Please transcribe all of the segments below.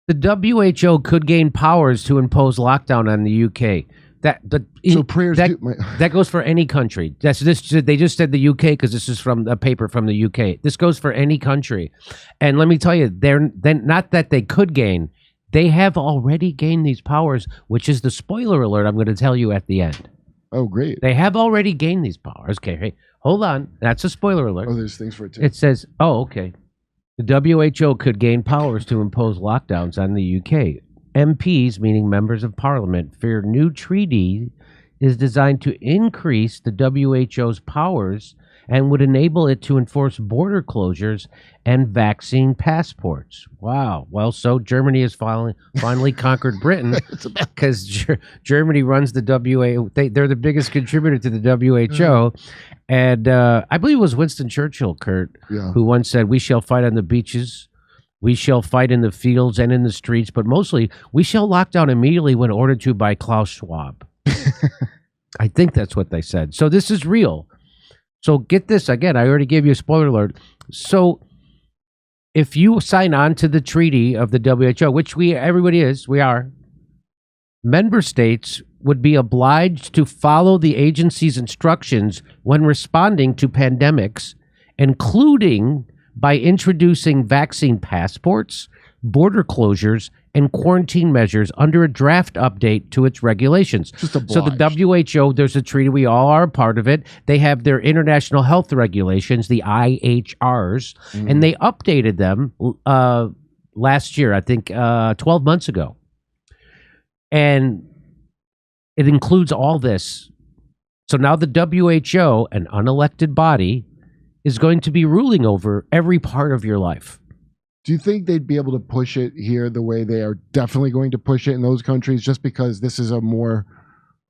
The WHO could gain powers to impose lockdown on the UK. That goes for any country. They just said the UK because this is from a paper from the UK. This goes for any country, and let me tell you, they're not that they could gain. They have already gained these powers, which is the spoiler alert I'm going to tell you at the end. Oh, great! They have already gained these powers. Okay, hey, hold on. That's a spoiler alert. Oh, there's things for it too. It says, "Oh, okay." The WHO could gain powers to impose lockdowns on the UK. MPs, meaning members of parliament, fear new treaty is designed to increase the WHO's powers and would enable it to enforce border closures and vaccine passports. Wow. Well, so Germany has finally conquered Britain because Germany runs the WHO. They're the biggest contributor to the WHO. And I believe it was Winston Churchill, Kurt, who once said, "We shall fight on the beaches. We shall fight in the fields and in the streets, but mostly we shall lock down immediately when ordered to by Klaus Schwab." I think that's what they said. So this is real. So get this again. I already gave you a spoiler alert. So if you sign on to the treaty of the WHO, which everybody is, we are, member states would be obliged to follow the agency's instructions when responding to pandemics, including by introducing vaccine passports, border closures, and quarantine measures under a draft update to its regulations. So the WHO, there's a treaty, we all are a part of it. They have their international health regulations, the IHRs, and they updated them last year, I think 12 months ago. And it includes all this. So now the WHO, an unelected body, is going to be ruling over every part of your life. Do you think they'd be able to push it here the way they are definitely going to push it in those countries, just because this is a more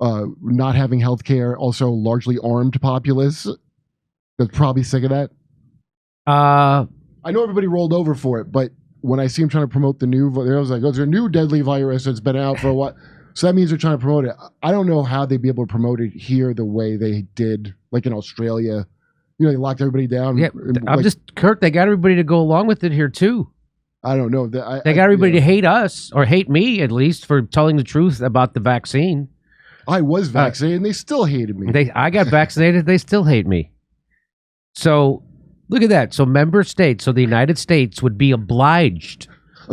not having healthcare, also largely armed populace that's probably sick of that? I know everybody rolled over for it, but when I see them trying to promote the new, I was like, "Oh, there's a new deadly virus that's been out for a while." So that means they're trying to promote it. I don't know how they'd be able to promote it here the way they did, like in Australia. You know, they locked everybody down. Yeah, Kurt, they got everybody to go along with it here too. I don't know. They got everybody to hate us, or hate me at least, for telling the truth about the vaccine. I was vaccinated and they still hated me. I got vaccinated, they still hate me. So look at that. So member states, so the United States would be obliged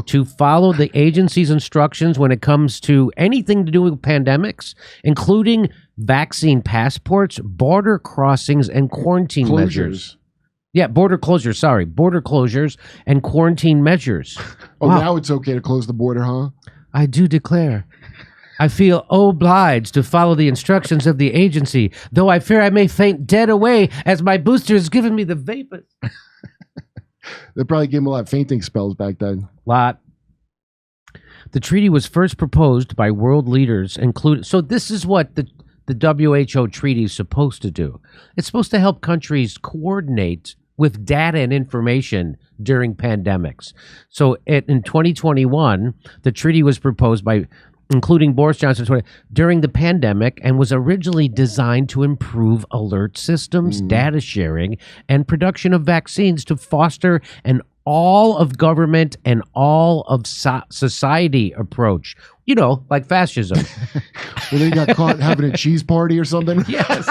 to follow the agency's instructions when it comes to anything to do with pandemics, including vaccine passports, border crossings, and quarantine measures. Yeah, border closures and quarantine measures. Oh, wow. Now it's okay to close the border, huh? I do declare, I feel obliged to follow the instructions of the agency, though I fear I may faint dead away as my booster has given me the vapors. They probably gave him a lot of fainting spells back then. Lot. The treaty was first proposed by world leaders, including. So this is what the WHO treaty is supposed to do. It's supposed to help countries coordinate with data and information during pandemics. So in 2021, the treaty was proposed by, including Boris Johnson, during the pandemic, and was originally designed to improve alert systems, data sharing, and production of vaccines to foster an all of government and all of society approach. You know, like fascism. Well, they got caught having a cheese party or something? Yes.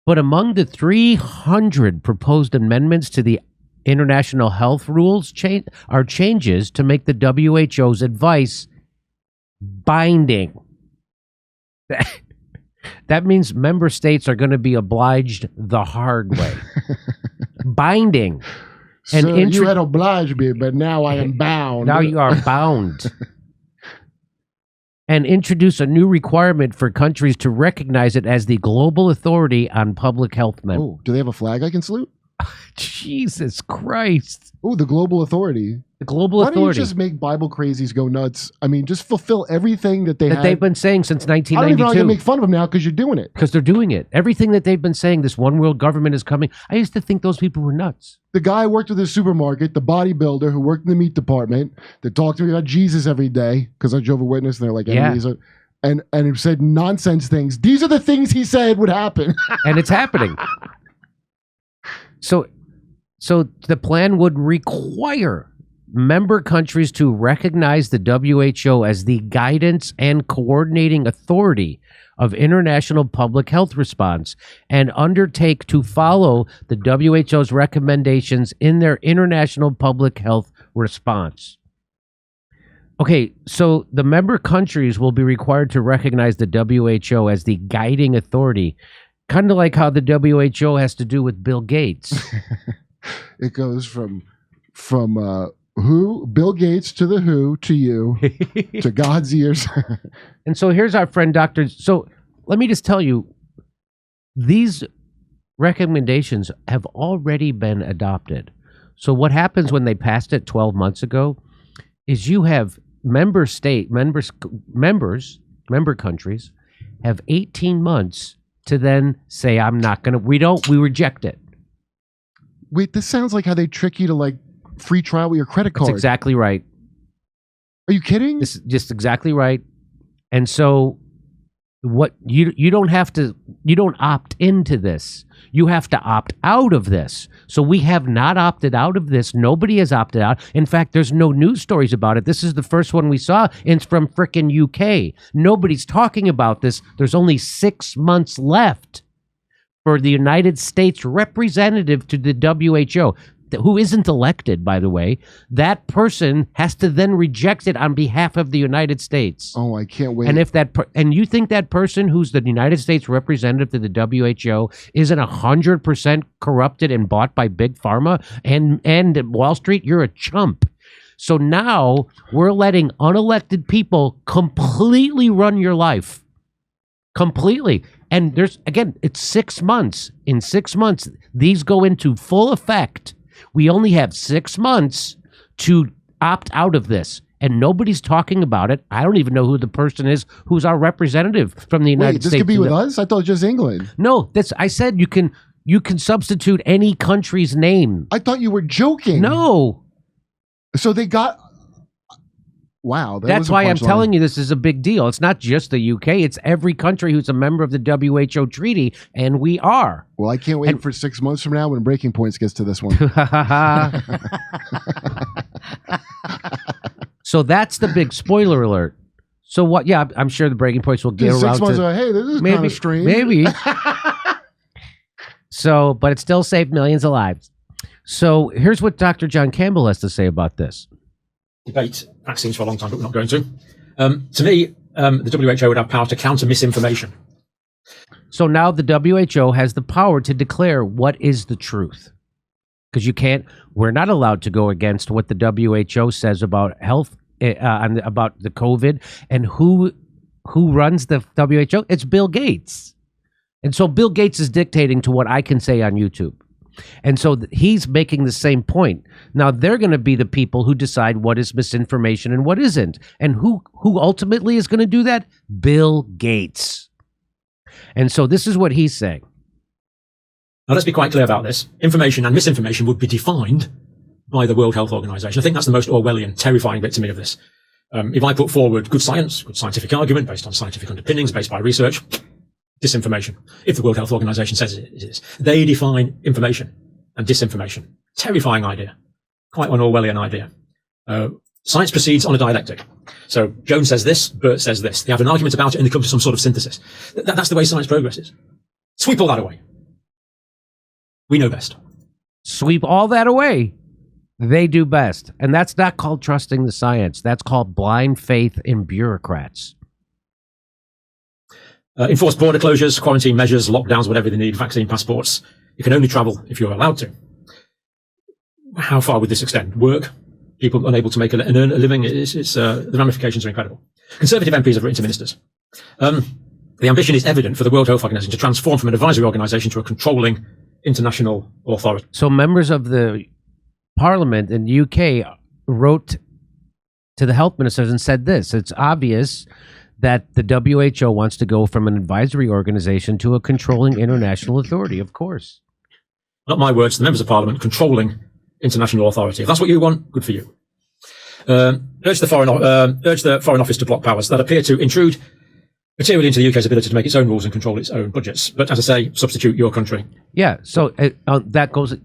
But among the 300 proposed amendments to the international health rules are changes to make the WHO's advice binding. That means member states are going to be obliged the hard way. Binding. And so you had obliged me, but now I am bound. Now you are bound. And introduce a new requirement for countries to recognize it as the global authority on public health. Oh, do they have a flag I can salute? Jesus Christ. Oh, the global authority. The global authority. Why don't you just make Bible crazies go nuts? I mean, just fulfill everything that they've been saying since 1992. I don't even know how to make fun of them now because you're doing it. Because they're doing it. Everything that they've been saying, this one world government is coming. I used to think those people were nuts. The guy who worked at the supermarket, the bodybuilder who worked in the meat department, that talked to me about Jesus every day because I Jehovah's Witness and they're like enemies. And he said nonsense things. These are the things he said would happen. And it's happening. So the plan would require member countries to recognize the WHO as the guidance and coordinating authority of international public health response and undertake to follow the WHO's recommendations in their international public health response. Okay, so the member countries will be required to recognize the WHO as the guiding authority, kind of like how the WHO has to do with Bill Gates. It goes from who, Bill Gates, to the who, to you, to God's ears. And so here's our friend Dr. So let me just tell you, these recommendations have already been adopted. So what happens when they passed it 12 months ago is you have member countries have 18 months to then say, I'm not going to, we reject it. Wait, this sounds like how they trick you to like free trial with your credit card. That's exactly right. Are you kidding? This is just exactly right. And so what you don't opt into this. You have to opt out of this. So we have not opted out of this. Nobody has opted out. In fact, there's no news stories about it. This is the first one we saw. It's from frickin' UK. Nobody's talking about this. There's only 6 months left for the United States representative to the WHO, who isn't elected, by the way. That person has to then reject it on behalf of the United States. Oh, I can't wait. And if and you think that person who's the United States representative to the WHO isn't 100% corrupted and bought by Big Pharma and Wall Street, you're a chump. So now we're letting unelected people completely run your life. Completely. And it's 6 months. In 6 months, these go into full effect. We only have 6 months to opt out of this, and nobody's talking about it. I don't even know who the person is who's our representative from the United States. This could be with us? I thought it was just England. No, I said you can substitute any country's name. I thought you were joking. No. So they got... Wow. That's why I'm telling you this is a big deal. It's not just the UK. It's every country who's a member of the WHO treaty, and we are. Well, I can't wait for 6 months from now when Breaking Points gets to this one. So that's the big spoiler alert. So what? Yeah, I'm sure the Breaking Points will get around 6 months to... hey, this is kind of strange. Maybe. So, but it still saved millions of lives. So here's what Dr. John Campbell has to say about this. Debate vaccines for a long time, but we're not going to. To me, the WHO would have power to counter misinformation. So now the WHO has the power to declare what is the truth. Because we're not allowed to go against what the WHO says about health, about the COVID, and who runs the WHO? It's Bill Gates. And so Bill Gates is dictating to what I can say on YouTube. And so he's making the same point. Now they're going to be the people who decide what is misinformation and what isn't. And who ultimately is going to do that? Bill Gates. And so this is what he's saying. Now let's be quite clear about this. Information and misinformation would be defined by the World Health Organization. I think that's the most Orwellian, terrifying bit to me of this. If I put forward good science, good scientific argument based on scientific underpinnings, based by research, disinformation. If the World Health Organization says it is, they define information and disinformation. Terrifying idea. Quite an Orwellian idea. Science proceeds on a dialectic. So Jones says this, Bert says this. They have an argument about it and they come to some sort of synthesis. That's the way science progresses. Sweep all that away. We know best. Sweep all that away. They do best. And that's not called trusting the science. That's called blind faith in bureaucrats. Enforced border closures, quarantine measures, lockdowns, whatever they need, vaccine passports. You can only travel if you're allowed to. How far would this extend? Work? People unable to make and earn a living? The ramifications are incredible. Conservative MPs have written to ministers. The ambition is evident for the World Health Organization to transform from an advisory organization to a controlling international authority. So members of the parliament in the UK wrote to the health ministers and said this: it's obvious that the WHO wants to go from an advisory organization to a controlling international authority. Of course. Not my words, the members of parliament, controlling international authority. If that's what you want, good for you. Urge the Foreign Office to block powers that appear to intrude materially into the UK's ability to make its own rules and control its own budgets. But as I say, substitute your country. Yeah, so that goes...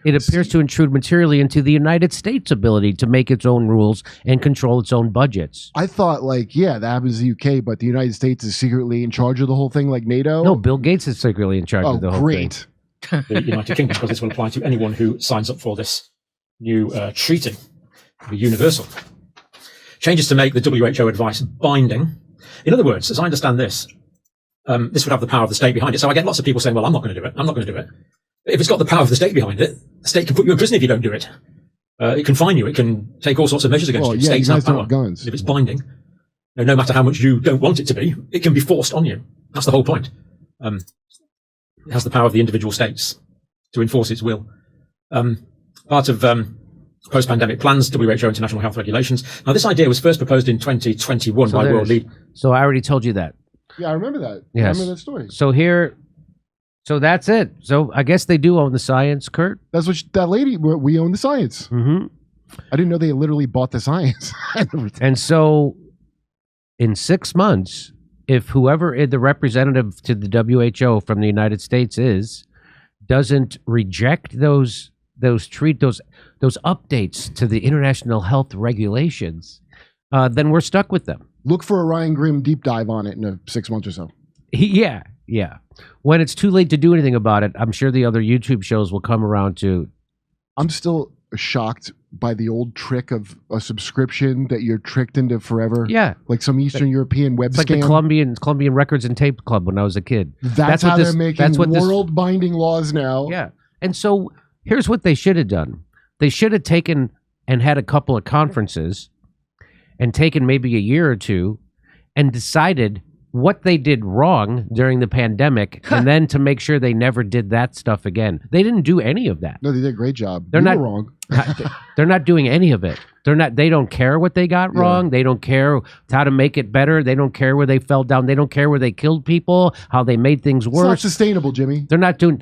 It appears to intrude materially into the United States' ability to make its own rules and control its own budgets. I thought, like, yeah, that happens in the UK, but the United States is secretly in charge of the whole thing, like NATO. No, Bill Gates is secretly in charge of the whole great. thing. The United Kingdom, because this will apply to anyone who signs up for this new treaty. It'll be universal. Changes to make the WHO advice binding. In other words, as I understand this, this would have the power of the state behind it. So I get lots of people saying, well, I'm not going to do it. I'm not going to do it. If it's got the power of the state behind it, the state can put you in prison if you don't do it. It can fine you. It can take all sorts of measures against you. Yeah, States you guys have don't power. have guns. If it's binding, no matter how much you don't want it to be, it can be forced on you. That's the whole point. It has the power of the individual states to enforce its will. Part of post-pandemic plans, WHO international health regulations. Now, this idea was first proposed in 2021 by World League. So I already told you that. Yeah, I remember that. Yes. I remember that story. So that's it. So I guess they do own the science, Kurt. That's what that lady. We own the science. Mm-hmm. I didn't know they literally bought the science. And so, in 6 months, if whoever the representative to the WHO from the United States doesn't reject those updates to the international health regulations, then we're stuck with them. Look for a Ryan Grimm deep dive on it in 6 months or so. Yeah. When it's too late to do anything about it, I'm sure the other YouTube shows will come around to. I'm still shocked by the old trick of a subscription that you're tricked into forever. Yeah. Like some Eastern European web It's like scam. the Colombian Records and Tape Club when I was a kid. That's how they're making world-binding laws now. Yeah. And so here's what they should have done. They should have taken and had a couple of conferences and taken maybe a year or two and decided what they did wrong during the pandemic and then to make sure they never did that stuff again. They didn't do any of that. No, they did a great job. They're not wrong. They're not doing any of it. They don't care what they got wrong. They don't care how to make it better. They don't care where they fell down. They don't care where they killed people, how they made things worse. It's not sustainable, Jimmy. They're not doing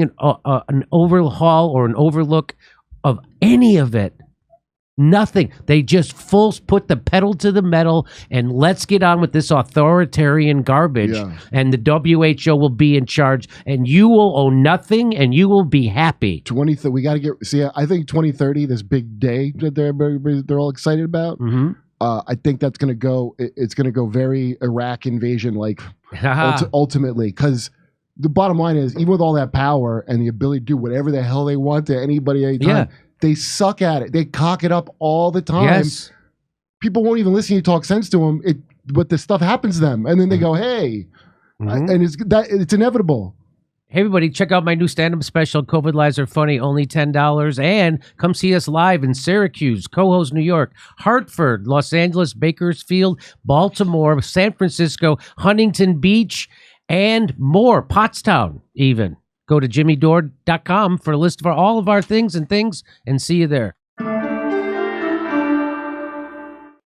an overhaul or an overlook of any of it. Nothing. They just put the pedal to the metal and let's get on with this authoritarian garbage. Yeah. And the WHO will be in charge and you will own nothing and you will be happy. We got to I think 2030, this big day that they're all excited about. Mm-hmm. I think that's going to go, it's going to go very Iraq invasion like ultimately, because the bottom line is, even with all that power and the ability to do whatever the hell they want to anybody anytime, they suck at it. They cock it up all the time. Yes. People won't even listen to you talk sense to them. But the stuff happens to them, and then they go, "Hey," and it's inevitable. Hey, everybody, check out my new stand-up special, COVID Lives Are Funny, only $10. And come see us live in Syracuse, Cohoes, New York, Hartford, Los Angeles, Bakersfield, Baltimore, San Francisco, Huntington Beach, and more. Pottstown, even. Go to jimmydore.com for a list of all of our things and see you there.